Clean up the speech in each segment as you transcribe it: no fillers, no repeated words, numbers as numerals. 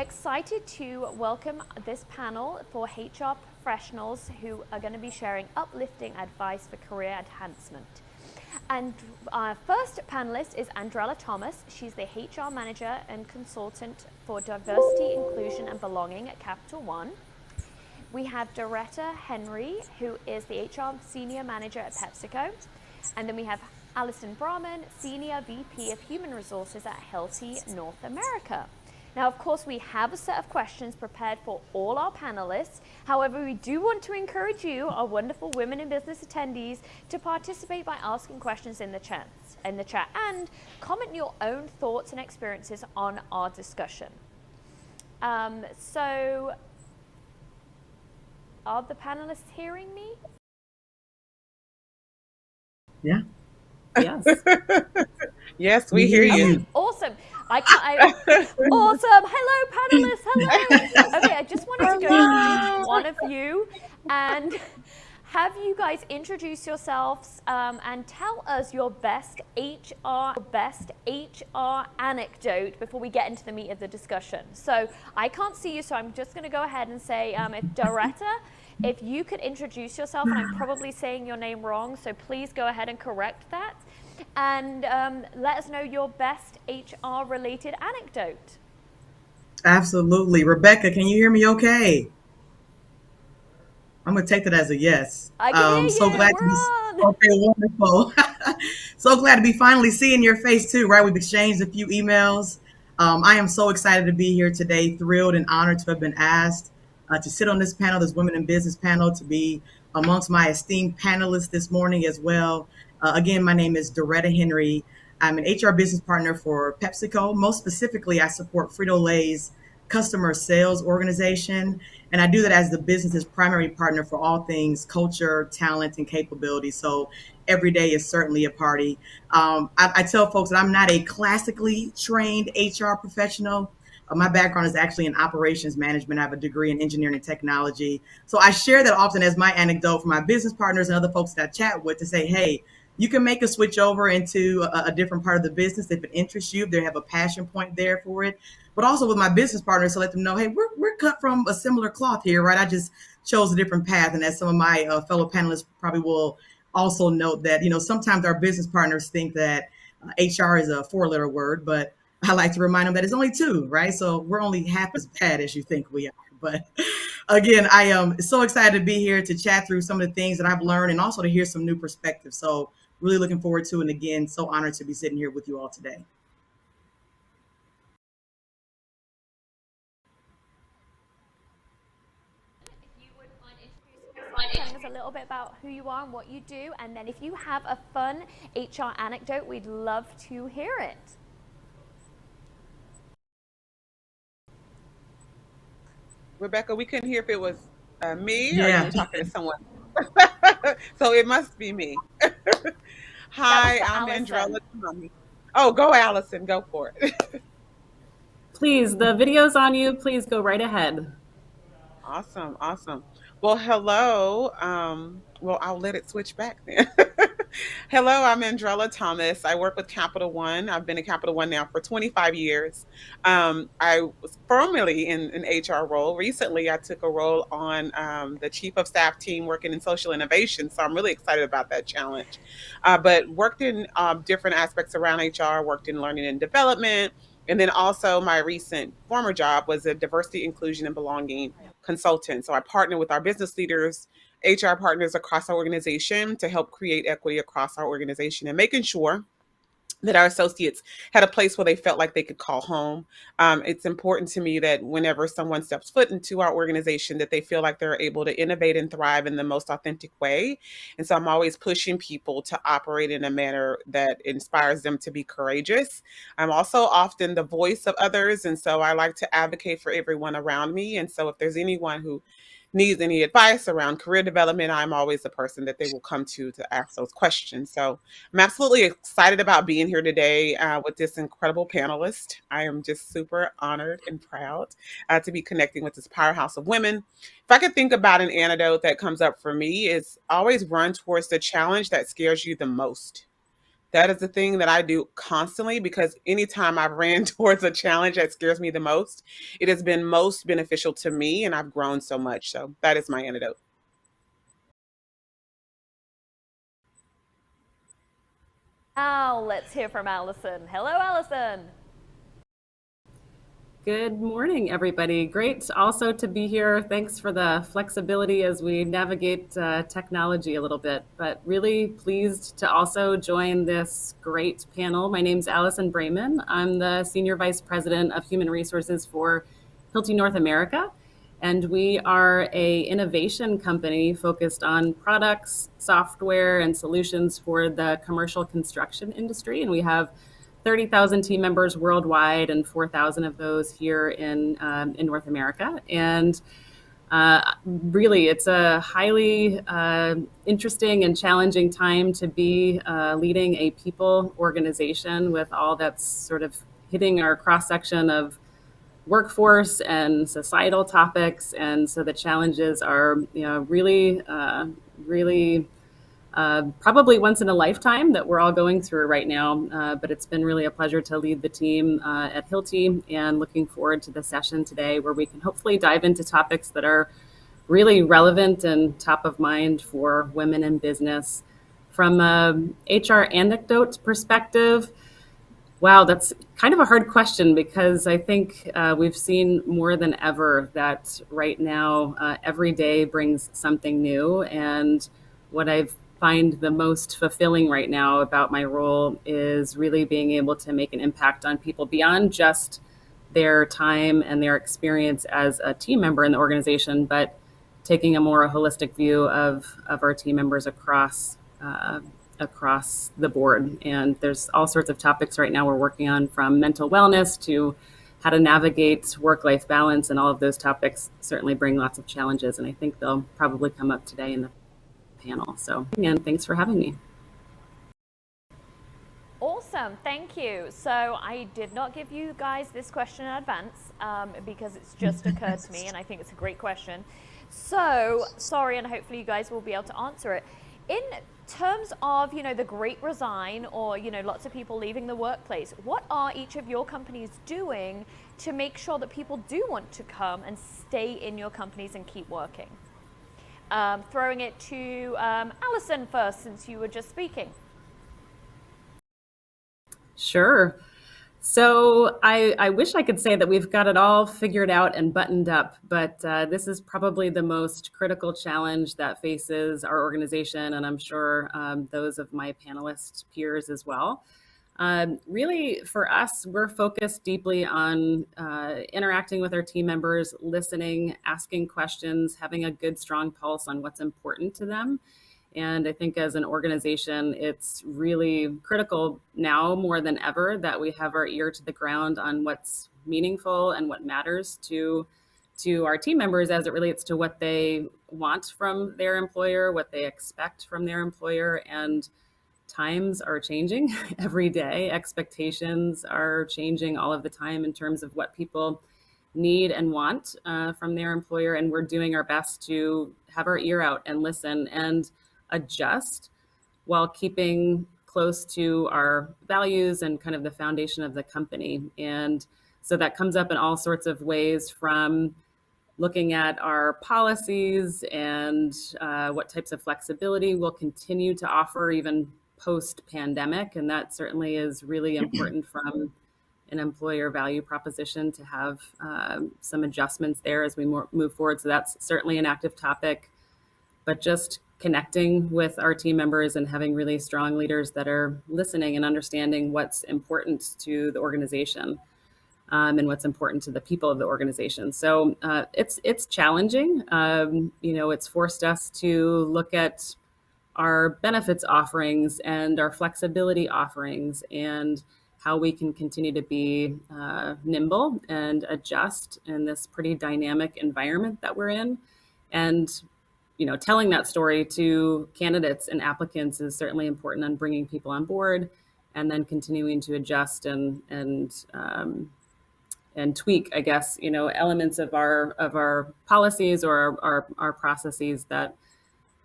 Excited to welcome this panel for HR professionals who are going to be sharing uplifting advice for career advancement. And our first panelist is Andrella Thomas. She's the HR manager and consultant for diversity, inclusion, and belonging at Capital One. We have Daretta Henry, who is the HR senior manager at Pepsico. And then we have Alison Braman, senior VP of human resources at Hilti North America. Now, of course, we have a set of questions prepared for all our panelists. However, we do want to encourage you, our wonderful women in business attendees, to participate by asking questions in the chat and comment your own thoughts and experiences on our discussion. So, are the panelists hearing me? Yeah. Yes. Yes, we hear you. Okay, awesome. Awesome. Hello, panelists. Hello. Okay, I just wanted to go through each one of you and have you guys introduce yourselves and tell us your best HR anecdote before we get into the meat of the discussion. So I can't see you, so I'm just going to go ahead and say, if Daretta, if you could introduce yourself, and I'm probably saying your name wrong, so please go ahead and correct that. And let us know your best HR related anecdote. Absolutely. Rebecca, can you hear me okay? I'm going to take that as a yes. I can hear so you. glad We're to be on. okay, wonderful. So glad to be finally seeing your face too, right? We've exchanged a few emails. I am so excited to be here today, thrilled and honored to have been asked to sit on this panel, this Women in Business panel, to be amongst my esteemed panelists this morning as well. Again, my name is Daretta Henry. I'm an HR business partner for PepsiCo. Most specifically, I support Frito-Lay's customer sales organization. And I do that as the business's primary partner for all things culture, talent, and capability. So every day is certainly a party. I tell folks that I'm not a classically trained HR professional. My background is actually in operations management. I have a degree in engineering and technology. So I share that often as my anecdote for my business partners and other folks that I chat with to say, hey, you can make a switch over into a different part of the business if it interests you, if they have a passion point there for it. But also with my business partners to let them know, hey, we're cut from a similar cloth here, right? I just chose a different path. And as some of my fellow panelists probably will also note that, sometimes our business partners think that HR is a 4-letter word, but I like to remind them that it's only 2, right? So we're only half as bad as you think we are. But again, I am so excited to be here to chat through some of the things that I've learned and also to hear some new perspectives. So really looking forward to it. And again, so honored to be sitting here with you all today. Telling us a little bit about who you are and what you do, and then if you have a fun HR anecdote, we'd love to hear it. Rebecca, we couldn't hear if it was me or you Yeah. were talking to someone. So it must be me. Hi, I'm Andrella. Oh, go Alison, go for it. Please, the video's on you. Please go right ahead. Awesome, awesome. Well, hello. Well, I'll let it switch back then. Hello, I'm Andrella Thomas. I work with Capital One. I've been at Capital One now for 25 years. I was formerly in an HR role. Recently, I took a role on the chief of staff team working in social innovation. So I'm really excited about that challenge. But worked in different aspects around HR, worked in learning and development. And then also my recent former job was a diversity, inclusion, and belonging consultant. So I partner with our business leaders, HR partners across our organization to help create equity across our organization and making sure that our associates had a place where they felt like they could call home. It's important to me that whenever someone steps foot into our organization, that they feel like they're able to innovate and thrive in the most authentic way. And so I'm always pushing people to operate in a manner that inspires them to be courageous. I'm also often the voice of others. And so I like to advocate for everyone around me. And so if there's anyone who needs any advice around career development, I'm always the person that they will come to ask those questions. So I'm absolutely excited about being here today with this incredible panelist. I am just super honored and proud to be connecting with this powerhouse of women. If I could think about an antidote that comes up for me, is always run towards the challenge that scares you the most. That is the thing that I do constantly, because anytime I've ran towards a challenge that scares me the most, it has been most beneficial to me and I've grown so much. So that is my antidote. Now let's hear from Alison. Hello, Alison. Good morning, everybody. Great also to be here. Thanks for the flexibility as we navigate technology a little bit, but really pleased to also join this great panel. My name's Alison Braman. I'm the Senior Vice President of Human Resources for Hilti North America, and we are a innovation company focused on products, software, and solutions for the commercial construction industry, and we have 30,000 team members worldwide, and 4,000 of those here in North America. And really, it's a highly interesting and challenging time to be leading a people organization with all that's sort of hitting our cross section of workforce and societal topics. And so the challenges are, really probably once in a lifetime that we're all going through right now. But it's been really a pleasure to lead the team at Hilti, and looking forward to the session today where we can hopefully dive into topics that are really relevant and top of mind for women in business. From a HR anecdote perspective, wow, that's kind of a hard question, because I think we've seen more than ever that right now every day brings something new. And what I find the most fulfilling right now about my role is really being able to make an impact on people beyond just their time and their experience as a team member in the organization, but taking a more holistic view of our team members across the board. And there's all sorts of topics right now we're working on, from mental wellness to how to navigate work-life balance, and all of those topics certainly bring lots of challenges, and I think they'll probably come up today in the panel. So again, thanks for having me. Awesome, thank you. So I did not give you guys this question in advance because it's just occurred to me, and I think it's a great question. So sorry, and hopefully you guys will be able to answer it. In terms of, the great resign, or, lots of people leaving the workplace, what are each of your companies doing to make sure that people do want to come and stay in your companies and keep working? Throwing it to Alison first, since you were just speaking. Sure. So I wish I could say that we've got it all figured out and buttoned up, but this is probably the most critical challenge that faces our organization, and I'm sure those of my panelist peers as well. Really, for us, we're focused deeply on interacting with our team members, listening, asking questions, having a good, strong pulse on what's important to them. And I think as an organization, it's really critical now more than ever that we have our ear to the ground on what's meaningful and what matters to our team members as it relates to what they want from their employer, what they expect from their employer. And times are changing every day. Expectations are changing all of the time in terms of what people need and want from their employer. And we're doing our best to have our ear out and listen and adjust while keeping close to our values and kind of the foundation of the company. And so that comes up in all sorts of ways, from looking at our policies and what types of flexibility we'll continue to offer even post-pandemic. And that certainly is really important from an employer value proposition to have some adjustments there as we move forward. So that's certainly an active topic. But just connecting with our team members and having really strong leaders that are listening and understanding what's important to the organization and what's important to the people of the organization. So it's challenging. It's forced us to look at our benefits offerings and our flexibility offerings and how we can continue to be nimble and adjust in this pretty dynamic environment that we're in. And telling that story to candidates and applicants is certainly important on bringing people on board, and then continuing to adjust and tweak, I guess, elements of our policies or our processes that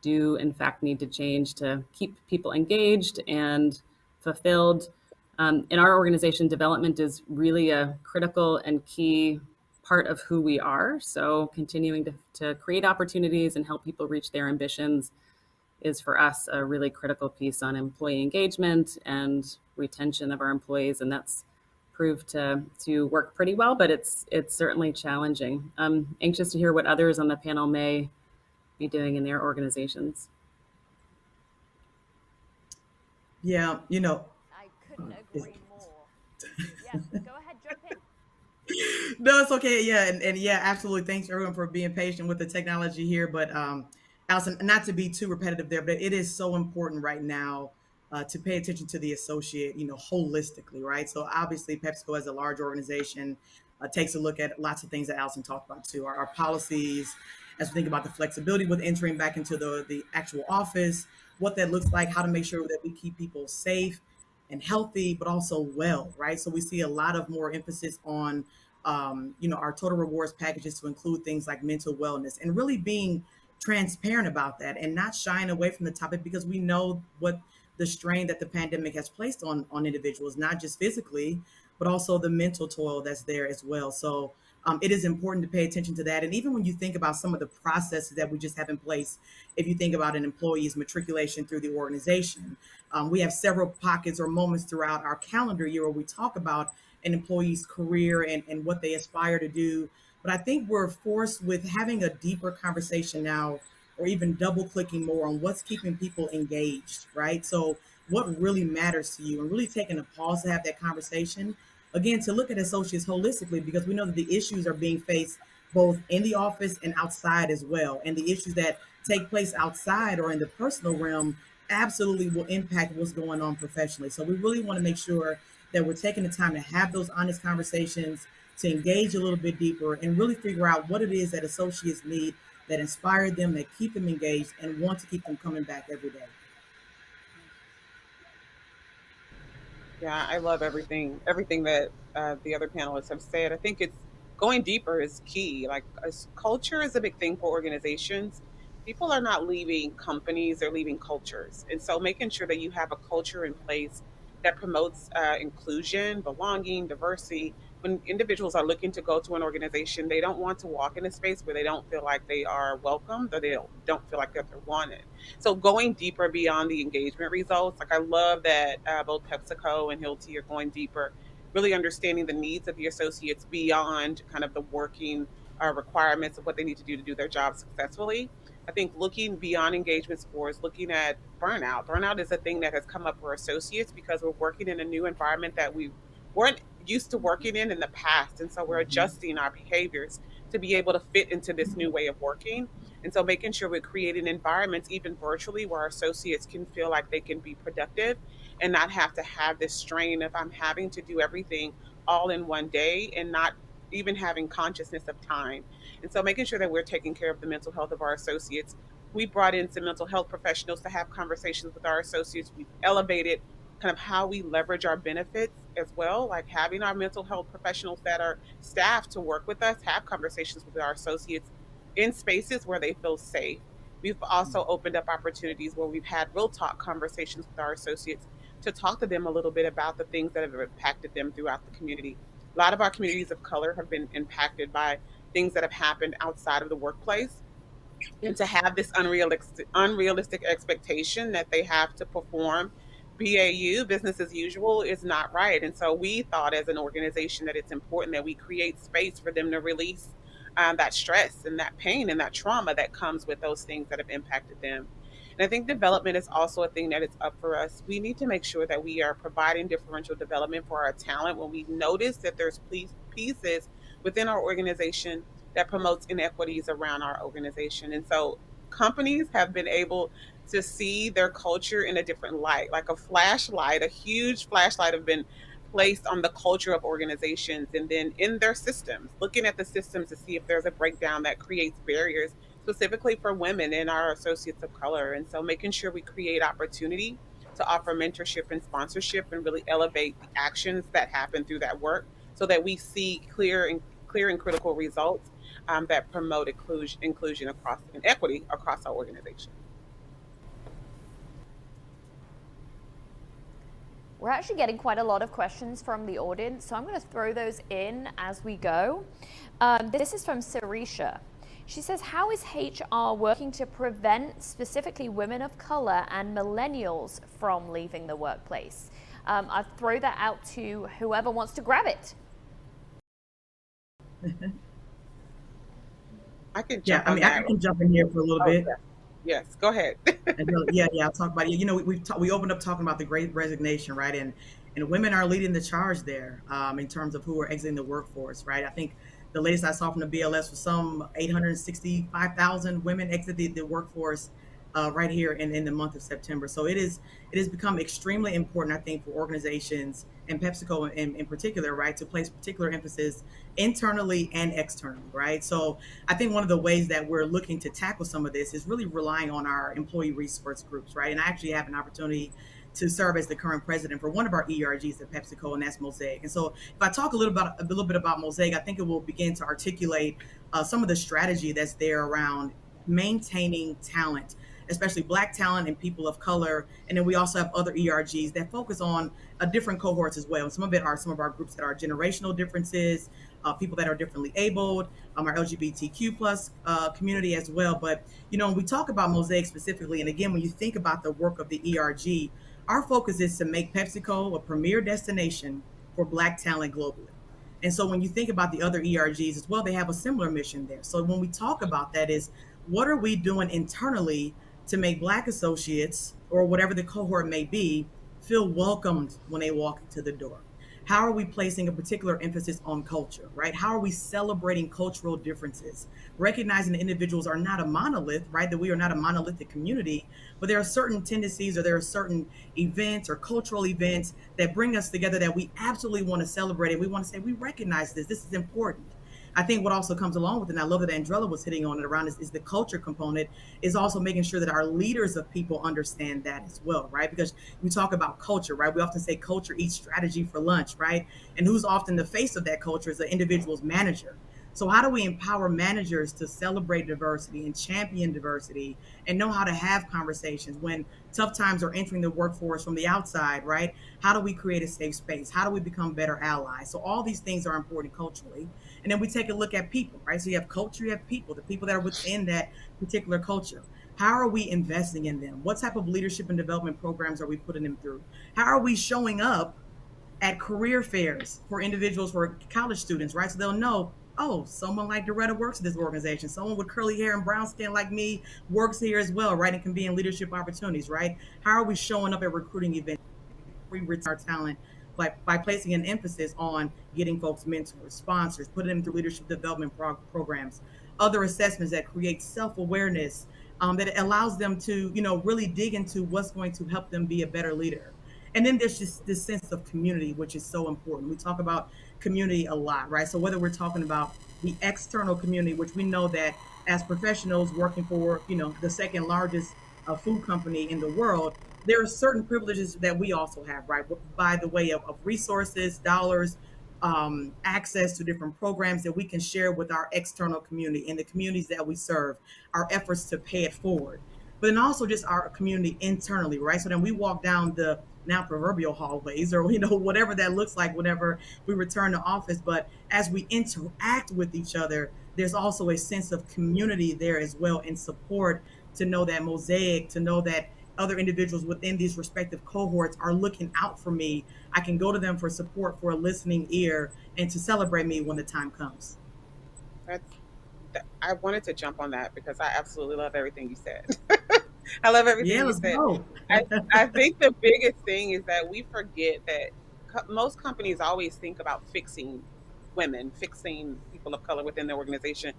do in fact need to change to keep people engaged and fulfilled. In our organization, development is really a critical and key part of who we are. So continuing to create opportunities and help people reach their ambitions is for us a really critical piece on employee engagement and retention of our employees. And that's proved to work pretty well, but it's certainly challenging. I'm anxious to hear what others on the panel may be doing in their organizations. Yeah, I couldn't agree more. Yes, go ahead, jump in. no, it's okay. Yeah, and yeah, absolutely. Thanks everyone for being patient with the technology here. But Allison, not to be too repetitive there, but it is so important right now to pay attention to the associate, holistically, right? So obviously, PepsiCo as a large organization takes a look at lots of things that Allison talked about too. Our policies, as we think about the flexibility with entering back into the actual office, what that looks like, how to make sure that we keep people safe and healthy, but also well, right? So we see a lot of more emphasis on, our total rewards packages to include things like mental wellness and really being transparent about that and not shying away from the topic because we know what the strain that the pandemic has placed on individuals, not just physically, but also the mental toil that's there as well. So it is important to pay attention to that. And even when you think about some of the processes that we just have in place, if you think about an employee's matriculation through the organization, we have several pockets or moments throughout our calendar year where we talk about an employee's career and what they aspire to do. But I think we're forced with having a deeper conversation now, or even double clicking more on what's keeping people engaged, right? So, what really matters to you, and really taking a pause to have that conversation. Again, to look at associates holistically, because we know that the issues are being faced both in the office and outside as well. And the issues that take place outside or in the personal realm absolutely will impact what's going on professionally. So we really want to make sure that we're taking the time to have those honest conversations, to engage a little bit deeper and really figure out what it is that associates need that inspire them, that keep them engaged and want to keep them coming back every day. Yeah, I love everything that the other panelists have said. I think it's going deeper is key. Like culture is a big thing for organizations. People are not leaving companies; they're leaving cultures, and so making sure that you have a culture in place that promotes inclusion, belonging, diversity. When individuals are looking to go to an organization, they don't want to walk in a space where they don't feel like they are welcomed or they don't feel like that they're wanted. So going deeper beyond the engagement results, like I love that both PepsiCo and Hilti are going deeper, really understanding the needs of the associates beyond kind of the working requirements of what they need to do their job successfully. I think looking beyond engagement scores, looking at burnout. Burnout is a thing that has come up for associates because we're working in a new environment that we weren't used to working in the past. And so we're Mhm. adjusting our behaviors to be able to fit into this new way of working. And so making sure we're creating environments, even virtually, where our associates can feel like they can be productive and not have to have this strain of I'm having to do everything all in one day and not even having consciousness of time. And so making sure that we're taking care of the mental health of our associates. We brought in some mental health professionals to have conversations with our associates. We've elevated kind of how we leverage our benefits as well, like having our mental health professionals that are staffed to work with us, have conversations with our associates in spaces where they feel safe. We've also opened up opportunities where we've had real talk conversations with our associates to talk to them a little bit about the things that have impacted them throughout the community. A lot of our communities of color have been impacted by things that have happened outside of the workplace, and to have this unrealistic expectation that they have to perform BAU, business as usual, is not right. And so we thought as an organization that it's important that we create space for them to release that stress and that pain and that trauma that comes with those things that have impacted them. And I think development is also a thing that is up for us. We need to make sure that we are providing differential development for our talent when we notice that there's pieces within our organization that promotes inequities around our organization. And so companies have been able to see their culture in a different light, like a flashlight, a huge flashlight have been placed on the culture of organizations and then in their systems, looking at the systems to see if there's a breakdown that creates barriers specifically for women and our associates of color. And so making sure we create opportunity to offer mentorship and sponsorship and really elevate the actions that happen through that work so that we see clear and critical results that promote inclusion across and equity across our organization. We're actually getting quite a lot of questions from the audience, so I'm going to throw those in as we go. This is from Sarisha. She says, how is HR working to prevent specifically women of color and millennials from leaving the workplace? I'll throw that out to whoever wants to grab it. I can Yeah, jump I on mean, I that. can jump in here for a little Oh, bit. yeah. Yes, go ahead. Yeah, I'll talk about it. You know, we opened up talking about the Great Resignation, right? And women are leading the charge there in terms of who are exiting the workforce, right? I think the latest I saw from the BLS was some 865,000 women exited the workforce right here in the month of September. So it has become extremely important, I think, for organizations and PepsiCo in particular, right, to place particular emphasis internally and externally, right? So I think one of the ways that we're looking to tackle some of this is really relying on our employee resource groups, right? And I actually have an opportunity to serve as the current president for one of our ERGs at PepsiCo, and that's Mosaic. And so, if I talk a little bit about Mosaic, I think it will begin to articulate some of the strategy that's there around maintaining talent, especially Black talent and people of color. And then we also have other ERGs that focus on different cohorts as well. And some of it are some of our groups that are generational differences, people that are differently abled, our LGBTQ plus community as well. But, you know, when we talk about Mosaic specifically, and again, when you think about the work of the ERG, our focus is to make PepsiCo a premier destination for Black talent globally. And so when you think about the other ERGs as well, they have a similar mission there. So when we talk about that is what are we doing internally to make Black associates or whatever the cohort may be feel welcomed when they walk into the door? How are we placing a particular emphasis on culture, right? How are we celebrating cultural differences? Recognizing that individuals are not a monolith, right? That we are not a monolithic community, but there are certain tendencies or there are certain events or cultural events that bring us together that we absolutely want to celebrate. And we want to say, we recognize this. This is important. I think what also comes along with it, and I love that Andrella was hitting on it around is the culture component, is also making sure that our leaders of people understand that as well, right? Because we talk about culture, right? We often say culture eats strategy for lunch, right? And who's often the face of that culture is the individual's manager. So how do we empower managers to celebrate diversity and champion diversity and know how to have conversations when tough times are entering the workforce from the outside, right? How do we create a safe space? How do we become better allies? So all these things are important culturally. And then we take a look at people, right? So you have culture, you have people, the people that are within that particular culture. How are we investing in them? What type of leadership and development programs are we putting them through? How are we showing up at career fairs for individuals, for college students, right? So they'll know, oh, someone like Daretta works at this organization. Someone with curly hair and brown skin like me works here as well, right? And can be in leadership opportunities, right? How are we showing up at recruiting events? We retain our talent by placing an emphasis on getting folks mentors, sponsors, putting them through leadership development programs, other assessments that create self-awareness, that allows them to, you know, really dig into what's going to help them be a better leader. And then there's just this sense of community, which is so important. We talk about community a lot, right? So whether we're talking about the external community, which we know that as professionals working for, you know, the second largest food company in the world, there are certain privileges that we also have, right? By the way of resources, dollars, access to different programs that we can share with our external community and the communities that we serve, our efforts to pay it forward. But then also just our community internally, right? So then we walk down the now proverbial hallways or, you know, whatever that looks like whenever we return to office. But as we interact with each other, there's also a sense of community there as well and support to know that Mosaic, to know that other individuals within these respective cohorts are looking out for me. I can go to them for support, for a listening ear, and to celebrate me when the time comes. That's, I wanted to jump on that because I absolutely love everything you said. I love Yeah, everything you let's said. go. I think the biggest thing is that we forget that most companies always think about fixing women, fixing people of color within their organization.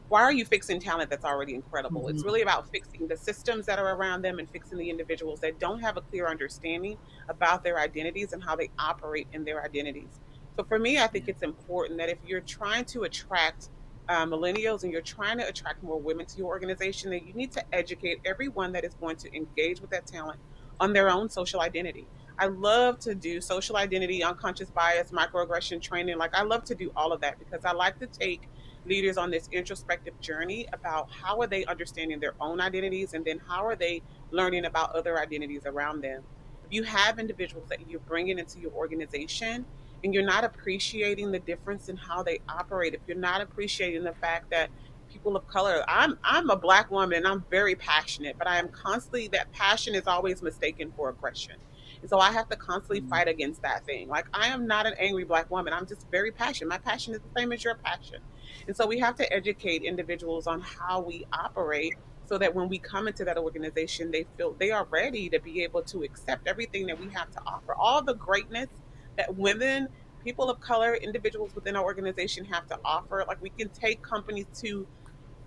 Why are you fixing talent that's already incredible? It's Mhm. really about fixing the systems that are around them and fixing the individuals that don't have a clear understanding about their identities and how they operate in their identities. So for me, I think Yeah. it's important that if you're trying to attract millennials and you're trying to attract more women to your organization, that you need to educate everyone that is going to engage with that talent on their own social identity. I love to do social identity, unconscious bias, microaggression training. Like I love to do all of that because I like to take leaders on this introspective journey about how are they understanding their own identities and then how are they learning about other identities around them. If you have individuals that you're bringing into your organization and you're not appreciating the difference in how they operate, if you're not appreciating the fact that people of color, I'm a Black woman and I'm very passionate, but I am constantly, that passion is always mistaken for aggression. And so I have to constantly fight against that thing. Like, I am not an angry Black woman. I'm just very passionate. My passion is the same as your passion. And so we have to educate individuals on how we operate so that when we come into that organization, they feel they are ready to be able to accept everything that we have to offer, all the greatness that women, people of color, individuals within our organization have to offer. Like, we can take companies to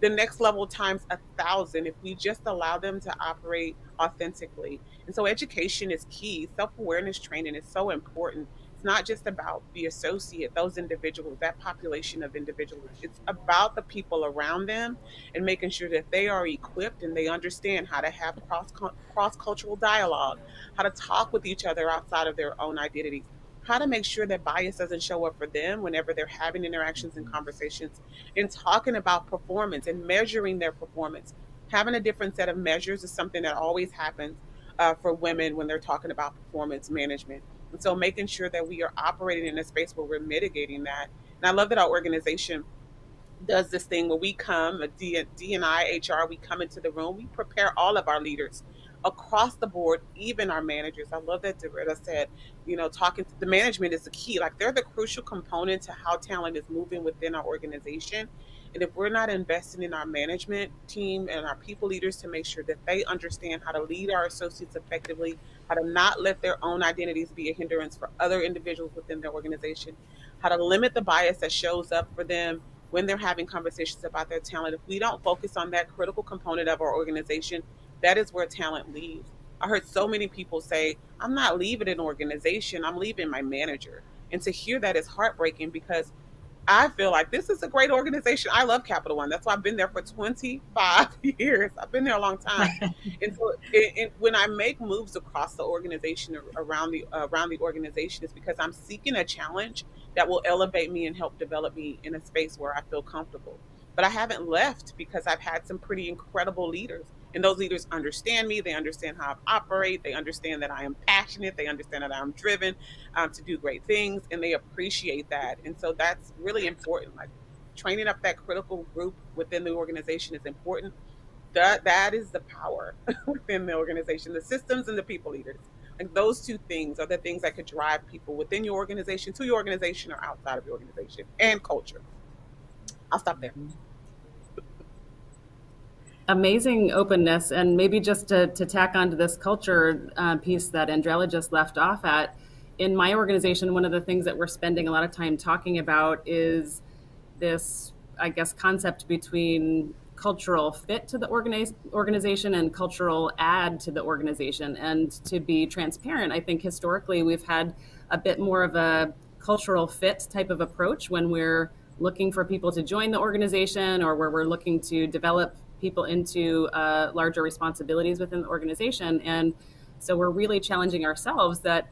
the next level times 1,000 if we just allow them to operate authentically. And so education is key. Self-awareness training is so important. It's not just about the associate, those individuals, that population of individuals. It's about the people around them and making sure that they are equipped and they understand how to have cross cultural dialogue, how to talk with each other outside of their own identities, how to make sure that bias doesn't show up for them whenever they're having interactions and conversations, and talking about performance and measuring their performance. Having a different set of measures is something that always happens for women when they're talking about performance management. And so making sure that we are operating in a space where we're mitigating that. And I love that our organization does this thing where we come, a D&I, HR, we come into the room, we prepare all of our leaders across the board, even our managers. I love that Daretta said, talking to the management is the key. Like, they're the crucial component to how talent is moving within our organization. And if we're not investing in our management team and our people leaders to make sure that they understand how to lead our associates effectively, how to not let their own identities be a hindrance for other individuals within their organization, how to limit the bias that shows up for them when they're having conversations about their talent. If we don't focus on that critical component of our organization, that is where talent leaves. I heard so many people say, I'm not leaving an organization, I'm leaving my manager. And to hear that is heartbreaking, because I feel like this is a great organization. I love Capital One. That's why I've been there for 25 years. I've been there a long time. And so when I make moves across the organization, around the organization, is because I'm seeking a challenge that will elevate me and help develop me in a space where I feel comfortable. But I haven't left because I've had some pretty incredible leaders. And those leaders understand me. They understand how I operate. They understand that I am passionate. They understand that I'm driven to do great things, and they appreciate that. And so that's really important. Like, training up that critical group within the organization is important. That is the power within the organization, the systems and the people leaders. Like, those two things are the things that could drive people within your organization, to your organization, or outside of your organization, and culture. I'll stop there. Amazing openness. And maybe just to tack onto this culture piece that Andrella just left off at, in my organization, one of the things that we're spending a lot of time talking about is this, I guess, concept between cultural fit to the organization and cultural add to the organization. And to be transparent, I think historically we've had a bit more of a cultural fit type of approach when we're looking for people to join the organization, or where we're looking to develop people into larger responsibilities within the organization. And so we're really challenging ourselves that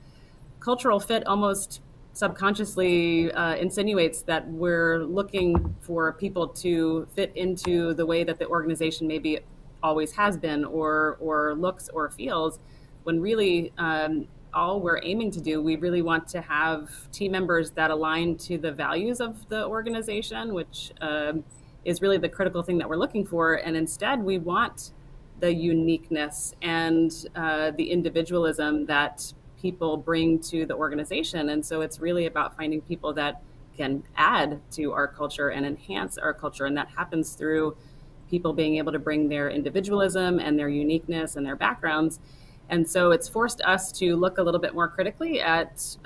cultural fit almost subconsciously insinuates that we're looking for people to fit into the way that the organization maybe always has been, or looks or feels, when really all we're aiming to do, we really want to have team members that align to the values of the organization, which is really the critical thing that we're looking for. And instead, we want the uniqueness and the individualism that people bring to the organization. And so it's really about finding people that can add to our culture and enhance our culture. And that happens through people being able to bring their individualism and their uniqueness and their backgrounds. And so it's forced us to look a little bit more critically at,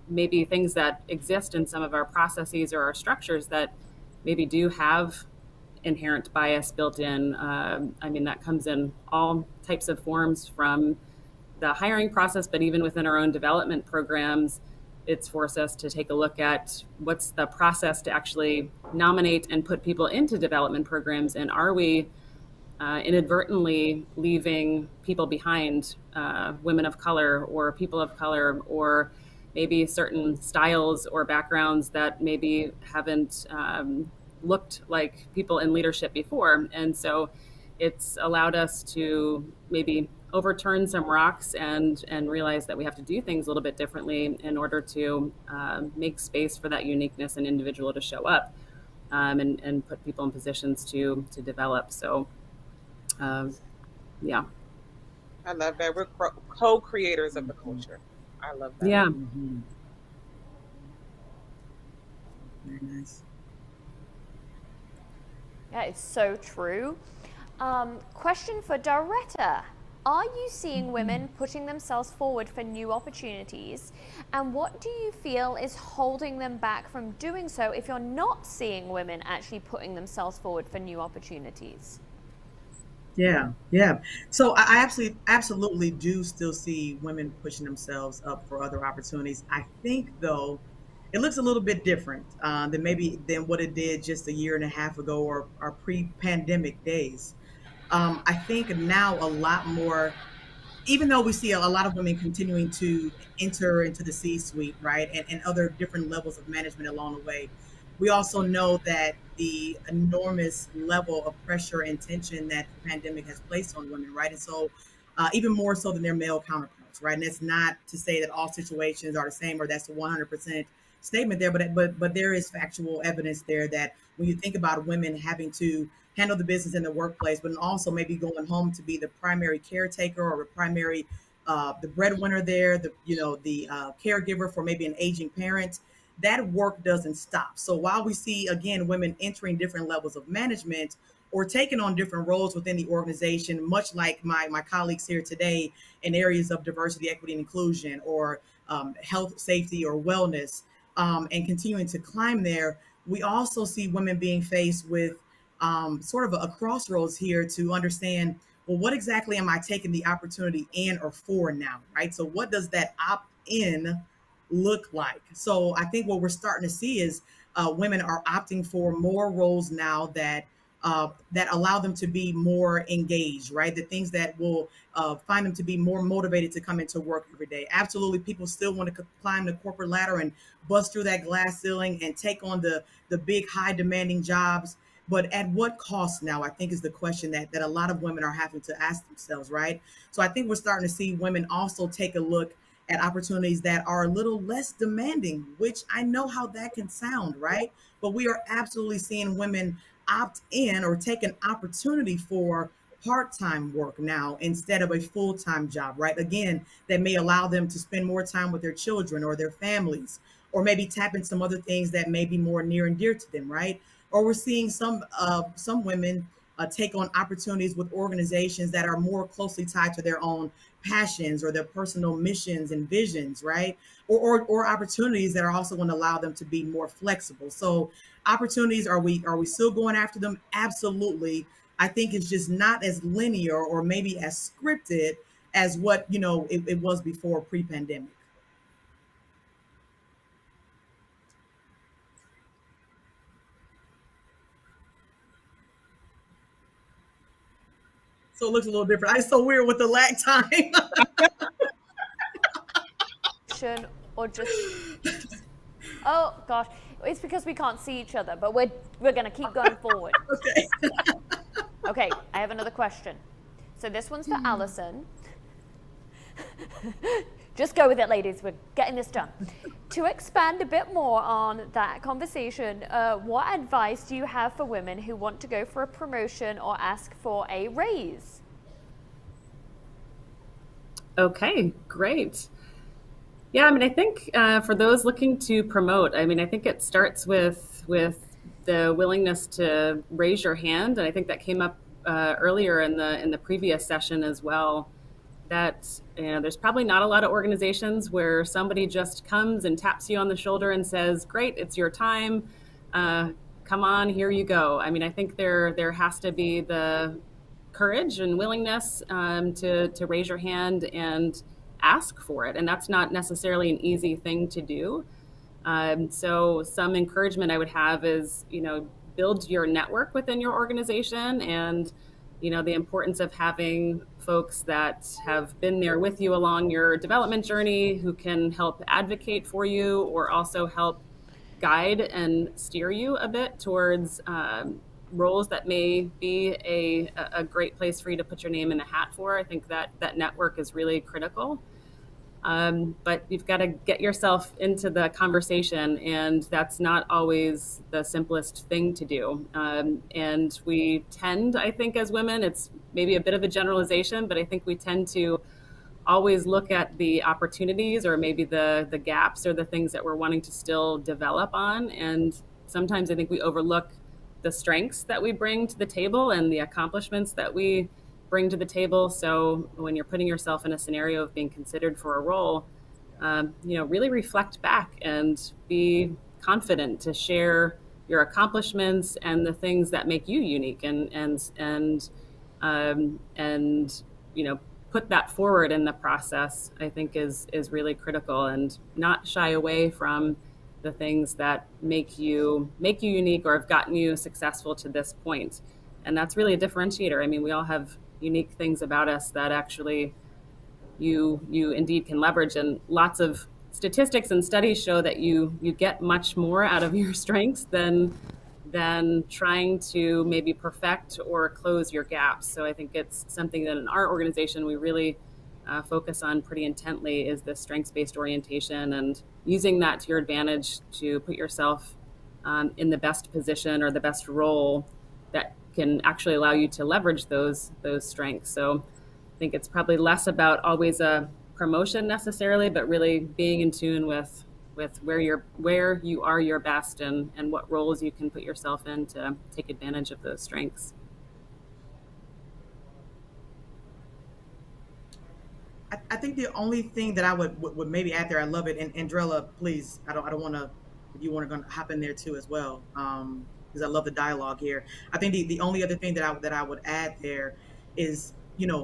maybe things that exist in some of our processes or our structures that maybe do have inherent bias built in. That comes in all types of forms, from the hiring process, but even within our own development programs, it's forced us to take a look at what's the process to actually nominate and put people into development programs. And are we inadvertently leaving people behind, women of color or people of color, or maybe certain styles or backgrounds that maybe haven't looked like people in leadership before. And so it's allowed us to maybe overturn some rocks and realize that we have to do things a little bit differently in order to make space for that uniqueness and individual to show up, and put people in positions to develop. So, yeah. I love that. We're co-creators of the culture. I love that. Yeah. Mhm. Very nice. Yeah, it's so true. Question for Daretta. Are you seeing women putting themselves forward for new opportunities? And what do you feel is holding them back from doing so if you're not seeing women actually putting themselves forward for new opportunities? Yeah, yeah. So I absolutely do still see women pushing themselves up for other opportunities. I think though it looks a little bit different than maybe than what it did just a year and a half ago or pre-pandemic days. I think now a lot more, even though we see a lot of women continuing to enter into the C-suite, right, and other different levels of management along the way, we also know that the enormous level of pressure and tension that the pandemic has placed on women, right, and so even more so than their male counterparts, right, and that's not to say that all situations are the same or that's a 100% statement there, but there is factual evidence there that when you think about women having to handle the business in the workplace, but also maybe going home to be the primary caretaker or the primary the breadwinner there, the caregiver for maybe an aging parent. That work doesn't stop. So while we see again women entering different levels of management or taking on different roles within the organization, much like my colleagues here today in areas of diversity, equity, and inclusion, or health, safety, or wellness, and continuing to climb there, we also see women being faced with sort of a crossroads here to understand, well, what exactly am I taking the opportunity in or for now, right? So what does that opt in look like? So I think what we're starting to see is women are opting for more roles now that allow them to be more engaged, right? The things that will find them to be more motivated to come into work every day. Absolutely, people still want to climb the corporate ladder and bust through that glass ceiling and take on the big, high demanding jobs. But at what cost now, I think is the question that a lot of women are having to ask themselves, right? So I think we're starting to see women also take a look at opportunities that are a little less demanding, which I know how that can sound, right? But we are absolutely seeing women opt in or take an opportunity for part-time work now instead of a full-time job, right? Again, that may allow them to spend more time with their children or their families, or maybe tap into some other things that may be more near and dear to them, right? Or we're seeing some women take on opportunities with organizations that are more closely tied to their own passions or their personal missions and visions, right? Or opportunities that are also going to allow them to be more flexible. So opportunities, are we still going after them? Absolutely. I think it's just not as linear or maybe as scripted as what it was before pre-pandemic. So it looks a little different. It's so weird with the lag time. Or just oh gosh, it's because we can't see each other, but we're gonna keep going forward. Okay. Okay, I have another question. So this one's for Alison. Just go with it, ladies. We're getting this done. To expand a bit more on that conversation, what advice do you have for women who want to go for a promotion or ask for a raise? Okay, great. Yeah, I mean, I think for those looking to promote, I mean, I think it starts with the willingness to raise your hand, and I think that came up earlier in the previous session as well. That there's probably not a lot of organizations where somebody just comes and taps you on the shoulder and says, "Great, it's your time. Come on, here you go." I mean, I think there has to be the courage and willingness to raise your hand and ask for it, and that's not necessarily an easy thing to do. So some encouragement I would have is, build your network within your organization, and the importance of having folks that have been there with you along your development journey, who can help advocate for you or also help guide and steer you a bit towards roles that may be a great place for you to put your name in the hat for. I think that that network is really critical. But you've got to get yourself into the conversation, and that's not always the simplest thing to do. And we tend, I think, as women, it's maybe a bit of a generalization, but I think we tend to always look at the opportunities or maybe the gaps or the things that we're wanting to still develop on. And sometimes I think we overlook the strengths that we bring to the table and the accomplishments that we bring to the table. So when you're putting yourself in a scenario of being considered for a role, really reflect back and be confident to share your accomplishments and the things that make you unique, and put that forward in the process. I think is really critical, and not shy away from the things that make you unique or have gotten you successful to this point. And that's really a differentiator. I mean, we all have unique things about us that actually you indeed can leverage, and lots of statistics and studies show that you get much more out of your strengths than trying to maybe perfect or close your gaps. So I think it's something that in our organization we really focus on pretty intently, is the strengths-based orientation, and using that to your advantage to put yourself in the best position or the best role that can actually allow you to leverage those strengths. So I think it's probably less about always a promotion necessarily, but really being in tune with where you are your best, and what roles you can put yourself in to take advantage of those strengths. I think the only thing that I would maybe add there, I love it. And Andrella, please, I don't want to, if you want to hop in there too as well, because I love the dialogue here. I think the only other thing that I would add there is,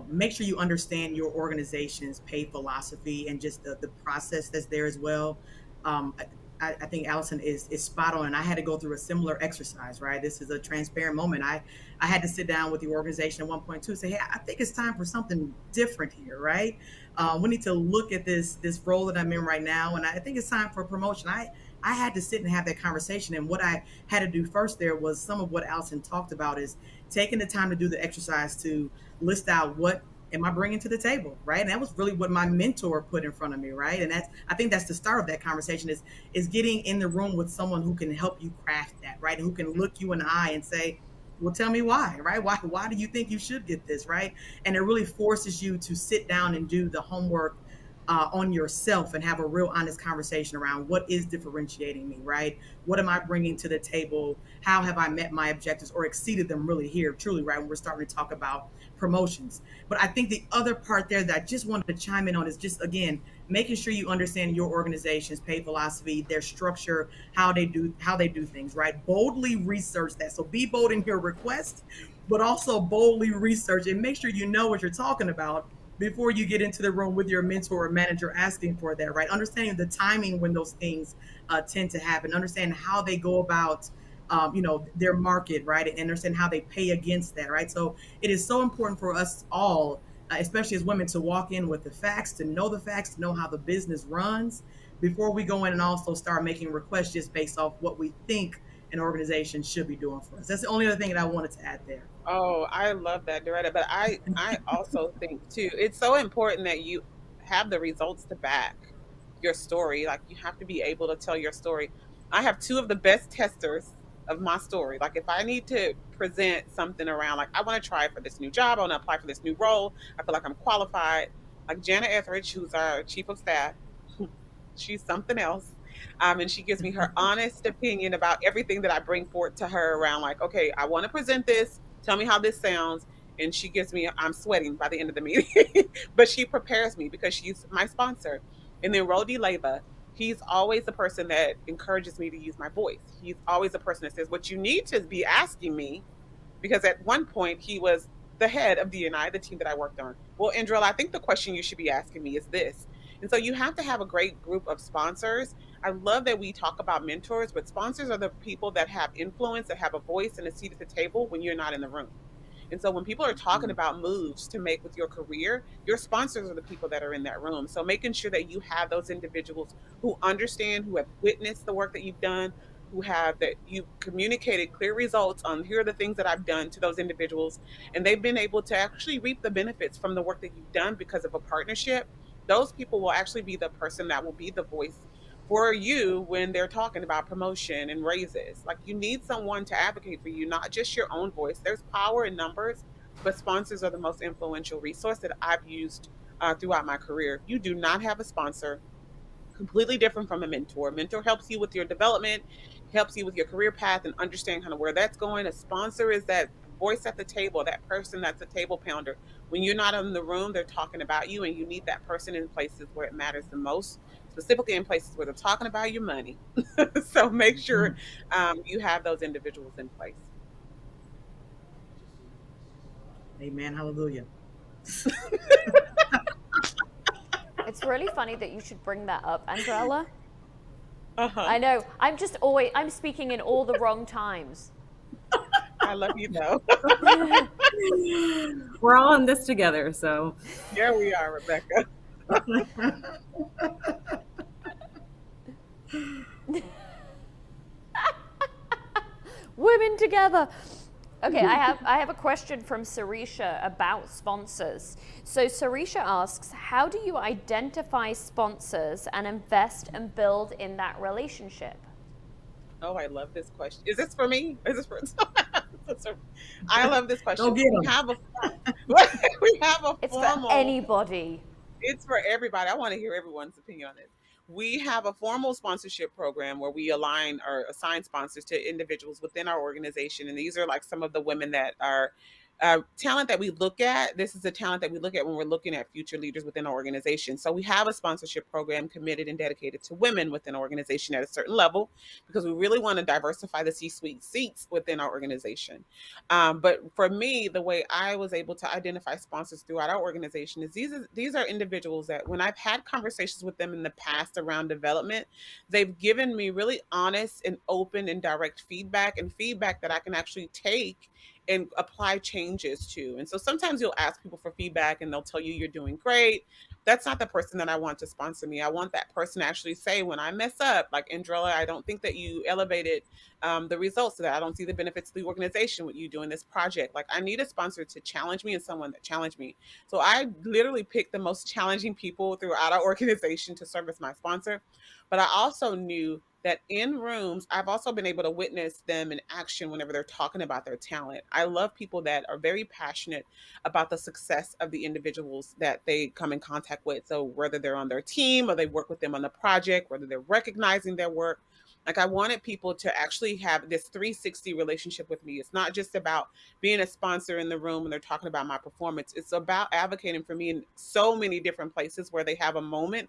make sure you understand your organization's pay philosophy and just the process that's there as well. Um, I think Alison is spot on, and I had to go through a similar exercise. Right, this is a transparent moment. I had to sit down with the organization at one point too, say, hey, I think it's time for something different here. Right, we need to look at this role that I'm in right now, and I think it's time for promotion. I had to sit and have that conversation, and what I had to do first there was some of what Alison talked about, is taking the time to do the exercise to list out what am I bringing to the table, right? And that was really what my mentor put in front of me, right? And I think that's the start of that conversation, is getting in the room with someone who can help you craft that, right? And who can look you in the eye and say, well, tell me why, right? Why do you think you should get this, right? And it really forces you to sit down and do the homework on yourself, and have a real honest conversation around what is differentiating me, right? What am I bringing to the table? How have I met my objectives or exceeded them really here, truly, right? When we're starting to talk about promotions. But I think the other part there that I just wanted to chime in on is just, again, making sure you understand your organization's pay philosophy, their structure, how they do things, right? Boldly research that. So be bold in your request, but also boldly research and make sure you know what you're talking about before you get into the room with your mentor or manager asking for that, right? Understanding the timing when those things tend to happen, understand how they go about, their market, right? And understand how they pay against that, right? So it is so important for us all, especially as women, to walk in with the facts, to know how the business runs before we go in and also start making requests just based off what we think an organization should be doing for us. That's the only other thing that I wanted to add there. Oh, I love that, Daretta. But I also think too, it's so important that you have the results to back your story. Like, you have to be able to tell your story. I have two of the best testers of my story. Like, if I need to present something around, like, I want to try for this new job, I want to apply for this new role, I feel like I'm qualified. Like Jana Etheridge, who's our chief of staff, she's something else. And she gives me her honest opinion about everything that I bring forward to her around, like, okay, I want to present this. Tell me how this sounds. And she gives me, I'm sweating by the end of the meeting, but she prepares me because she's my sponsor. And then Rodi Leva, he's always the person that encourages me to use my voice. He's always the person that says, what you need to be asking me, because at one point he was the head of DNI, the team that I worked on. Well, Andrella, I think the question you should be asking me is this. And so you have to have a great group of sponsors. I love that we talk about mentors, but sponsors are the people that have influence, that have a voice and a seat at the table when you're not in the room. And so when people are talking about moves to make with your career, your sponsors are the people that are in that room. So making sure that you have those individuals who understand, who have witnessed the work that you've done, who have that you communicated clear results on here are the things that I've done to those individuals, and they've been able to actually reap the benefits from the work that you've done because of a partnership. Those people will actually be the person that will be the voice for you when they're talking about promotion and raises. Like, you need someone to advocate for you, not just your own voice. There's power in numbers, but sponsors are the most influential resource that I've used throughout my career. If you do not have a sponsor, completely different from a mentor. A mentor helps you with your development, helps you with your career path and understand kind of where that's going. A sponsor is that voice at the table, that person that's a table pounder. When you're not in the room, they're talking about you, and you need that person in places where it matters the most, specifically in places where they're talking about your money. So make sure you have those individuals in place. Amen. Hallelujah. It's really funny that you should bring that up, Andrella. Uh-huh. I know. I'm speaking in all the wrong times. I love you though. We're all in this together, so Here we are, Rebecca. Women together. Okay, I have a question from Sarisha about sponsors. So Sarisha asks, how do you identify sponsors and invest and build in that relationship? Oh, I love this question. Is this for me? Is this for? I love this Go question. get We them. have a we have a It's for formal. anybody. It's for everybody. I want to hear everyone's opinion on it. We have a formal sponsorship program where we align or assign sponsors to individuals within our organization. And these are like some of the women that are talent that we look at. This is the talent that we look at when we're looking at future leaders within our organization. So we have a sponsorship program committed and dedicated to women within our organization at a certain level because we really want to diversify the C-suite seats within our organization. But for me, the way I was able to identify sponsors throughout our organization is these are individuals that when I've had conversations with them in the past around development, they've given me really honest and open and direct feedback, and feedback that I can actually take and apply changes to. And so sometimes you'll ask people for feedback and they'll tell you you're doing great. That's not the person that I want to sponsor me. I want that person to actually say when I mess up, like, Andrella, I don't think that you elevated the results of that. I don't see the benefits of the organization with you doing this project. Like, I need a sponsor to challenge me and someone that challenged me. So I literally picked the most challenging people throughout our organization to serve as my sponsor. But I also knew that in rooms, I've also been able to witness them in action whenever they're talking about their talent. I love people that are very passionate about the success of the individuals that they come in contact with. So whether they're on their team or they work with them on the project, whether they're recognizing their work, like, I wanted people to actually have this 360 relationship with me. It's not just about being a sponsor in the room and they're talking about my performance. It's about advocating for me in so many different places where they have a moment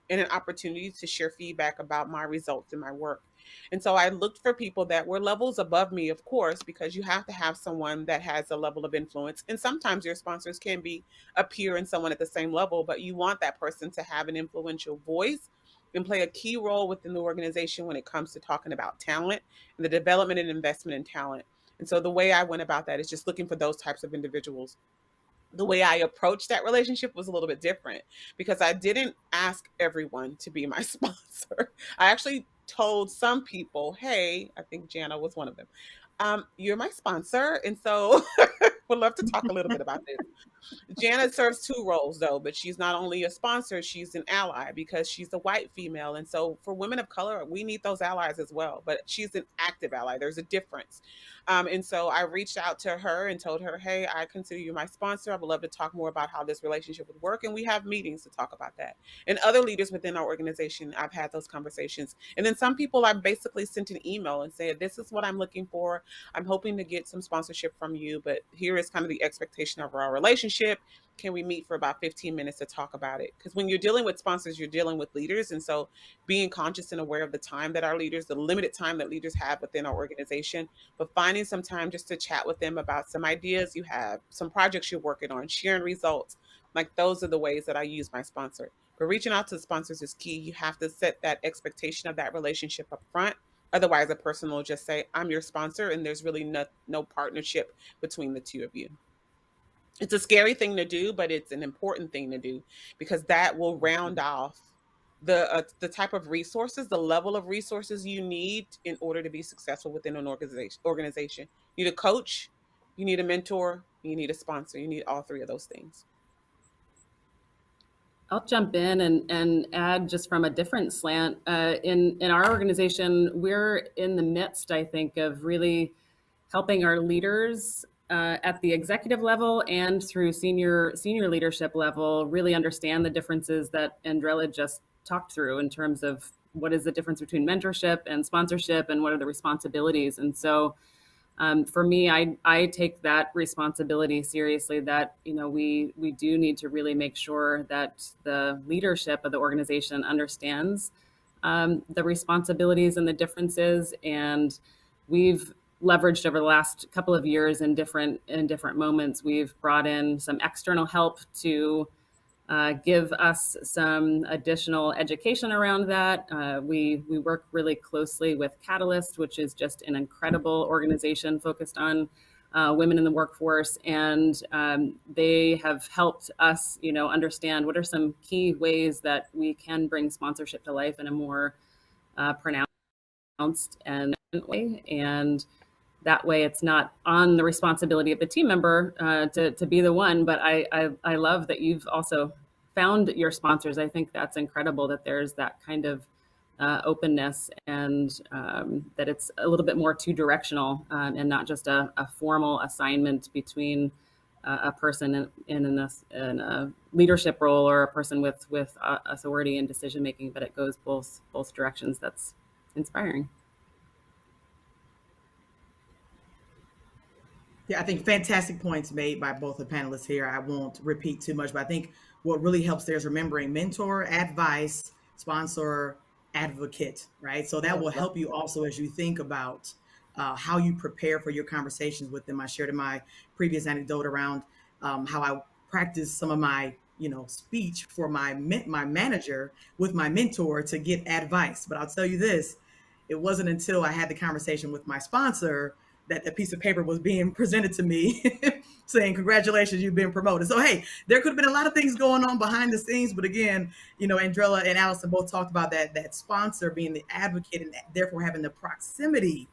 and an opportunity to share feedback about my results and my work. And so I looked for people that were levels above me, of course, because you have to have someone that has a level of influence. And sometimes your sponsors can be a peer and someone at the same level, but you want that person to have an influential voice and play a key role within the organization when it comes to talking about talent and the development and investment in talent. And so the way I went about that is just looking for those types of individuals. The way I approached that relationship was a little bit different because I didn't ask everyone to be my sponsor. I actually told some people, hey, I think Jana was one of them. You're my sponsor. And so would love to talk a little bit about this. Janet serves two roles though, but she's not only a sponsor, she's an ally because she's a white female. And so for women of color, we need those allies as well. But she's an active ally. There's a difference. And so I reached out to her and told her, hey, I consider you my sponsor. I would love to talk more about how this relationship would work. And we have meetings to talk about that. And other leaders within our organization, I've had those conversations. And then some people I basically sent an email and said, this is what I'm looking for. I'm hoping to get some sponsorship from you, but here is kind of the expectation of our relationship. Can we meet for about 15 minutes to talk about it? Because when you're dealing with sponsors, you're dealing with leaders. And so being conscious and aware of the time that our leaders, the limited time that leaders have within our organization, but finding some time just to chat with them about some ideas you have, some projects you're working on, sharing results. Like, those are the ways that I use my sponsor. But reaching out to sponsors is key. You have to set that expectation of that relationship up front. Otherwise, a person will just say, I'm your sponsor, and there's really no partnership between the two of you. It's a scary thing to do, but it's an important thing to do because that will round off the type of resources, the level of resources you need in order to be successful within an organization. You need a coach, you need a mentor, you need a sponsor. You need all three of those things. I'll jump in and add just from a different slant. In our organization, we're in the midst, I think, of really helping our leaders at the executive level and through senior leadership level really understand the differences that Andrella just talked through in terms of what is the difference between mentorship and sponsorship and what are the responsibilities. And so for me, I take that responsibility seriously. That we do need to really make sure that the leadership of the organization understands the responsibilities and the differences. And we've leveraged over the last couple of years in different moments. We've brought in some external help to give us some additional education around that. We work really closely with Catalyst, which is just an incredible organization focused on women in the workforce, and they have helped us, understand what are some key ways that we can bring sponsorship to life in a more pronounced and way. And that way it's not on the responsibility of the team member to be the one. But I love that you've also found your sponsors. I think that's incredible that there's that kind of openness, and that it's a little bit more two directional and not just a formal assignment between a person in a leadership role or a person with authority and decision making, but it goes both directions. That's inspiring. Yeah, I think fantastic points made by both the panelists here. I won't repeat too much, but I think what really helps there is remembering mentor, advice, sponsor, advocate, right? So that will help you also as you think about how you prepare for your conversations with them. I shared in my previous anecdote around how I practice some of my speech for my manager with my mentor to get advice. But I'll tell you this, it wasn't until I had the conversation with my sponsor that the piece of paper was being presented to me saying, congratulations, you've been promoted. So, hey, there could have been a lot of things going on behind the scenes. But again, Andrella and Alison both talked about that sponsor being the advocate and therefore having the proximity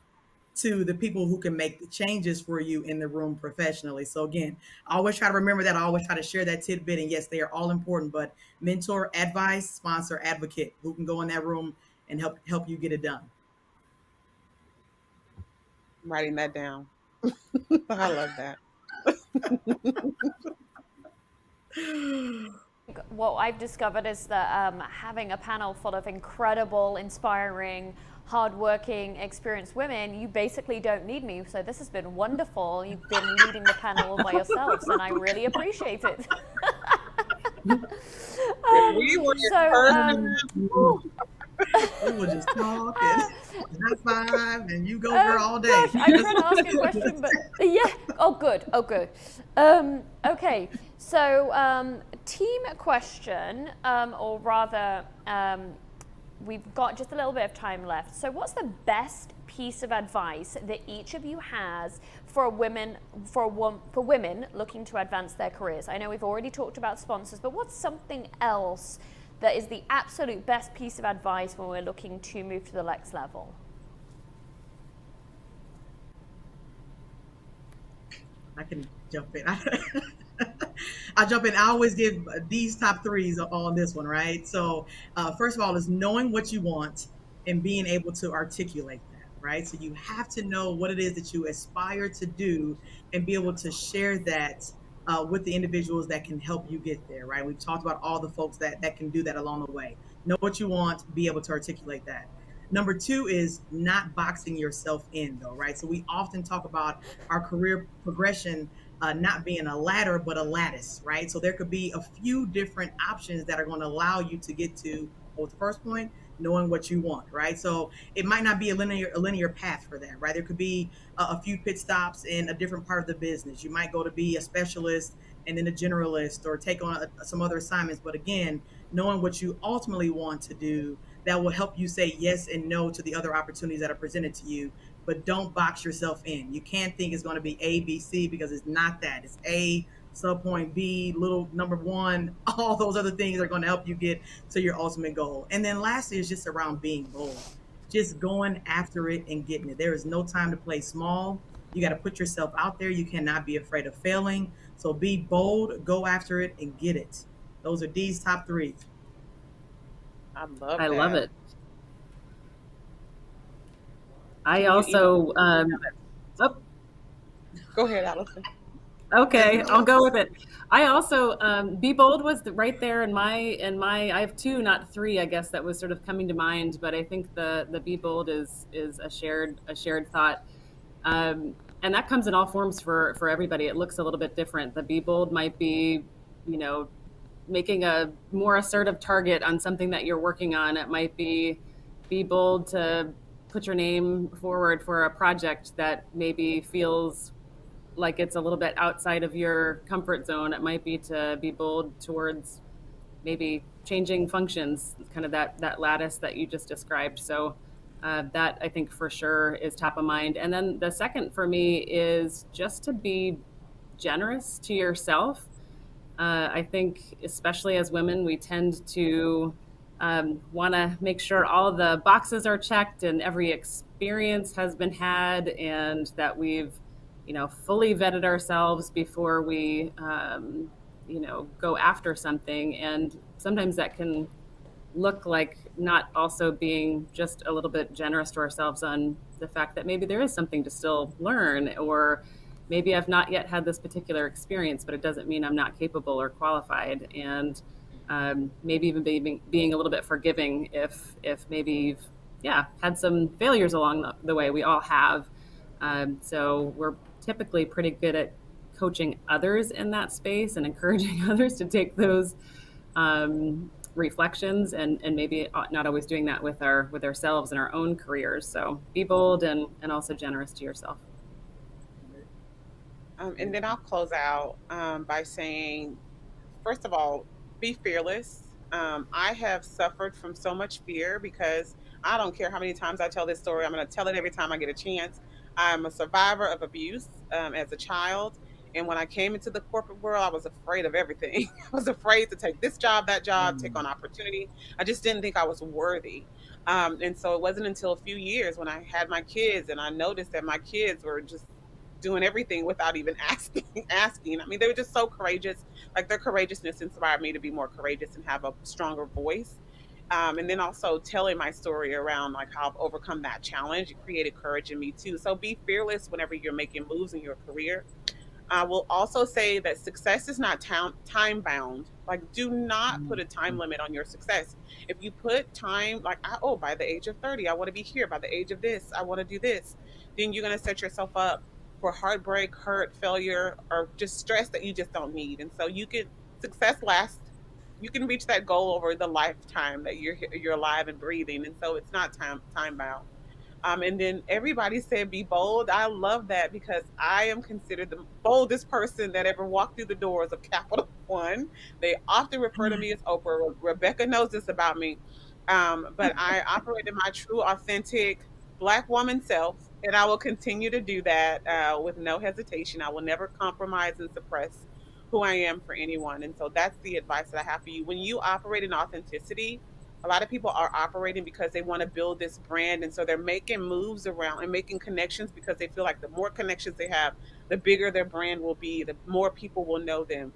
to the people who can make the changes for you in the room professionally. So again, I always try to remember that. I always try to share that tidbit. And yes, they are all important, but mentor, advice, sponsor, advocate, who can go in that room and help you get it done. I'm writing that down. I love that. What I've discovered is that having a panel full of incredible, inspiring, hardworking, experienced women, you basically don't need me. So this has been wonderful. You've been leading the panel all by yourselves, and I really appreciate it. We were we were just talking, high five, and you go girl all day. Gosh, I'm trying to ask a question, but yeah. Oh, good. Okay. So, team question, or rather, we've got just a little bit of time left. So, what's the best piece of advice that each of you has for women looking to advance their careers? I know we've already talked about sponsors, but what's something else that is the absolute best piece of advice when we're looking to move to the next level? I can jump in. I'll jump in. I always give these top threes on this one, right? So first of all is knowing what you want and being able to articulate that, right? So you have to know what it is that you aspire to do and be able to share that with the individuals that can help you get there, right? We've talked about all the folks that can do that along the way. Know what you want, be able to articulate that. Number two is not boxing yourself in, though, right? So we often talk about our career progression not being a ladder, but a lattice, right? So there could be a few different options that are going to allow you to get to, the first point, knowing what you want, right? So it might not be a linear path for that, right? There could be a few pit stops in a different part of the business. You might go to be a specialist and then a generalist, or take on some other assignments. But again, knowing what you ultimately want to do, that will help you say yes and no to the other opportunities that are presented to you. But don't box yourself in. You can't think it's going to be A, B, C, because it's not that. It's A, sub point B, little number one, all those other things are going to help you get to your ultimate goal. And then lastly is just around being bold, just going after it and getting it. There is no time to play small. You got to put yourself out there. You cannot be afraid of failing. So be bold, go after it, and get it. Those are D's top three. I love I love that. it. I Can you even also, oh, go ahead, Allison? okay, I'll No, go with it. I also, be bold was right there I have two, not three, I guess, that was sort of coming to mind, but I think the be bold is a shared thought. And that comes in all forms for everybody. It looks a little bit different. The be bold might be, you know, making a more assertive target on something that you're working on. It might be bold to put your name forward for a project that maybe feels like it's a little bit outside of your comfort zone. It might be to be bold towards maybe changing functions, kind of that lattice that you just described. So that I think for sure is top of mind. And then the second for me is just to be generous to yourself. I think, especially as women, we tend to want to make sure all the boxes are checked and every experience has been had, and that we've, fully vetted ourselves before we, go after something. And sometimes that can look like not also being just a little bit generous to ourselves on the fact that maybe there is something to still learn, or maybe I've not yet had this particular experience, but it doesn't mean I'm not capable or qualified. And maybe even being a little bit forgiving if maybe you've had some failures along the way. We all have. So we're typically pretty good at coaching others in that space and encouraging others to take those reflections, and maybe not always doing that with ourselves and our own careers. So be bold and also generous to yourself. And then I'll close out by saying, first of all, be fearless. I have suffered from so much fear because I don't care how many times I tell this story, I'm going to tell it every time I get a chance. I'm a survivor of abuse as a child. And when I came into the corporate world, I was afraid of everything. I was afraid to take this job, that job, take on opportunity. I just didn't think I was worthy. And so it wasn't until a few years when I had my kids and I noticed that my kids were just doing everything without even asking. I mean, they were just so courageous. Like their courageousness inspired me to be more courageous and have a stronger voice. And then also telling my story around like how I've overcome that challenge. It created courage in me too. So be fearless whenever you're making moves in your career. I will also say that success is not time bound. Like, do not put a time limit on your success. If you put time, like, oh, by the age of 30, I want to be here. By the age of this, I want to do this. Then you're going to set yourself up for heartbreak, hurt, failure, or just stress that you just don't need. And so success lasts. You can reach that goal over the lifetime that you're alive and breathing. And so it's not time bound. And then everybody said, be bold. I love that because I am considered the boldest person that ever walked through the doors of Capital One. They often refer to me as Oprah. Rebecca knows this about me. But I operate in my true, authentic Black woman self, and I will continue to do that with no hesitation. I will never compromise and suppress who I am for anyone. And so that's the advice that I have for you. When you operate in authenticity, a lot of people are operating because they want to build this brand. And so they're making moves around and making connections because they feel like the more connections they have, the bigger their brand will be, the more people will know them.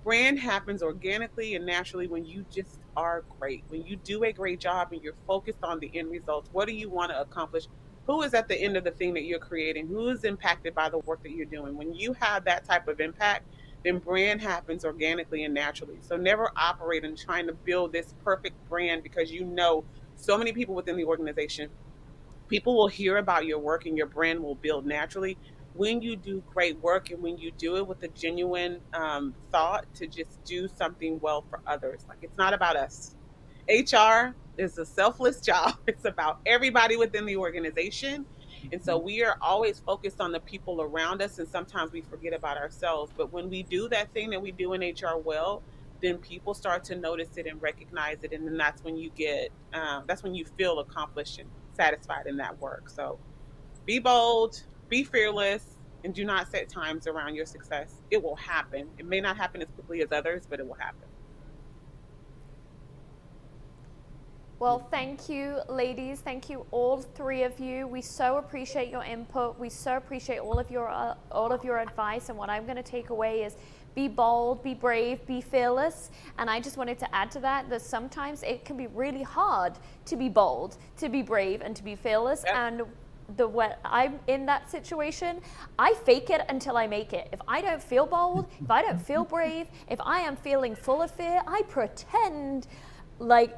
Brand happens organically and naturally when you just are great, when you do a great job and you're focused on the end results. What do you want to accomplish? Who is at the end of the thing that you're creating? Who is impacted by the work that you're doing? When you have that type of impact, then brand happens organically and naturally. So never operate in trying to build this perfect brand because you know so many people within the organization. People will hear about your work and your brand will build naturally when you do great work and when you do it with a genuine thought to just do something well for others. Like it's not about us. HR is a selfless job. It's about everybody within the organization. And so we are always focused on the people around us, and sometimes we forget about ourselves. But when we do that thing that we do in HR well, then people start to notice it and recognize it. And then that's when you feel accomplished and satisfied in that work. So be bold, be fearless, and do not set times around your success. It will happen. It may not happen as quickly as others, but it will happen. Well, thank you, ladies. Thank you, all three of you. We so appreciate your input. We so appreciate all of your advice. And what I'm going to take away is be bold, be brave, be fearless. And I just wanted to add to that sometimes it can be really hard to be bold, to be brave, and to be fearless. Yep. And when I'm in that situation, I fake it until I make it. If I don't feel bold, if I don't feel brave, if I am feeling full of fear, I pretend like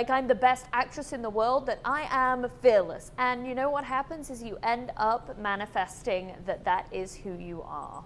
I'm the best actress in the world, that I am fearless. And you know what happens is you end up manifesting that is who you are.